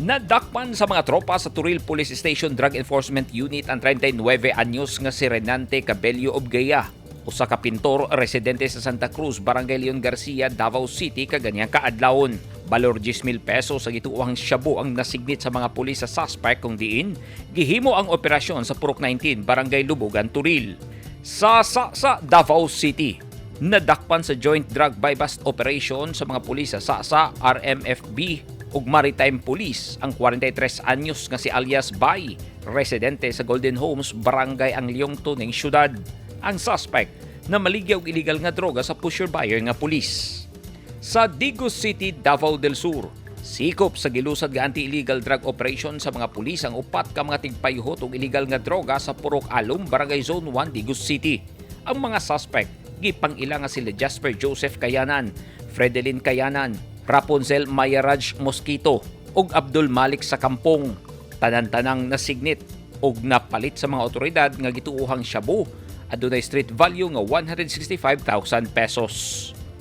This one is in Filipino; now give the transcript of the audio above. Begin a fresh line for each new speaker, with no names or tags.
Nadakpan sa mga tropa sa Turil Police Station Drug Enforcement Unit ang 39 anyos nga si Renante Cabello Obgaya, usa ka pintor residente sa Santa Cruz, Barangay Leon Garcia, Davao City kaganyang kaadlawon. Balor 10,000 pesos sa gituohang shabu ang nasignit sa mga pulis sa suspect kung diin gihimo ang operasyon sa Purok 19, Barangay Lubugan, Turil. Sa Davao City, nadakpan sa joint drug buy-bust operation sa mga pulis sa SASA, RMFB ug Maritime Police ang 43 anyos nga si alias Bay, residente sa Golden Homes, Barangay ang Leong Tuning Syudad. Ang suspect na maligya og illegal nga droga sa pusher buyer nga pulis. Sa Digos City, Davao del Sur, sikop sa gilusad nga anti-illegal drug operation sa mga pulis ang upat ka mga tigpayhot og illegal nga droga sa Purok Alum, Barangay Zone 1, Digos City. Ang mga suspect gipangila nga sila Jasper Joseph Kayanan, Fredelin Kayanan, Rapunzel Mayaraj Mosquito ug Abdul Malik sa Kampong. Tanan-tanang nasignit ug napalit sa mga otoridad nga gituohang shabu adunay street value nga 165,000 pesos.